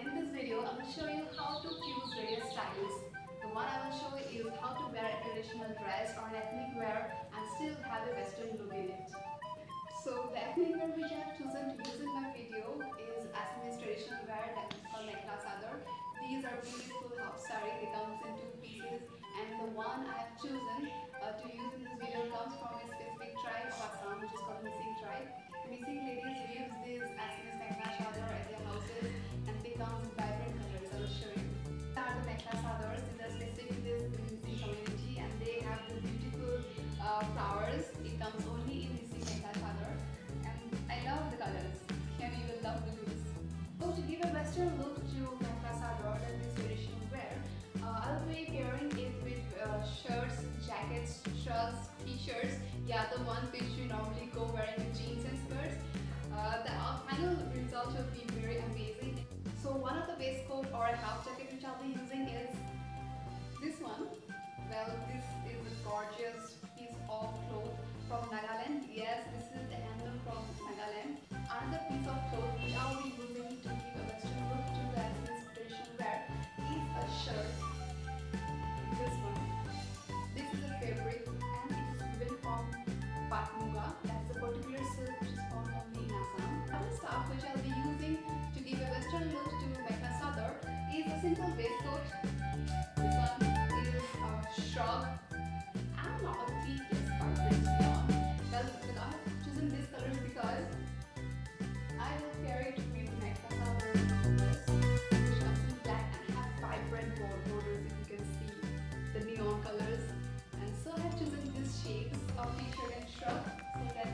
in this video I will show you how to fuse various styles. The one I will show is how to wear a traditional dress or an ethnic wear and still have a western look in it. So the ethnic wear which I have chosen to use in my video is Assamese traditional wear, that is called mekhla sadar. These are beautiful half sari, they come in two pieces, and the one I have chosen to use in this video comes from a specific tribe of Assam which is called Mising tribe. Mising ladies use these Assamese mekhla sadar at their houses and they come in vibrant colors. I will show you. These are the mekhla sadars. These are specific to this Mising community and they have the beautiful flowers. It comes only in Mising mekhla sadar and I love the colors. Can you will love the looks. So to give a western look to mekhla sadar, that is traditional wear, I'll be pairing it with shirts, jackets, shirts, t-shirts, yeah, the ones which you normally go wearing with jeans and skirts. The final result will be very amazing. So one of the waistcoat or a half jacket which I'll be using is this one. Well, this is a gorgeous piece of cloth from Nagaland. Yes, this is the handloom from Nagaland. Another piece of cloth which I'll be using to give a western look to the Assamese traditional wear is a shirt. This one. This is a fabric and it is woven from Patmuga. That is a particular silk which is found only in Assam. Another stuff which I'll be using to give a western look to mekhla sadar is a simple waistcoat. This one is a shrug and not a three-piece fabric yarn. Well, I have chosen these colors because I will pair it with mekhla sadar dress which comes in black and have vibrant borders, if you can see the neon colors. And so I have chosen these shades of t-shirt and shrug so that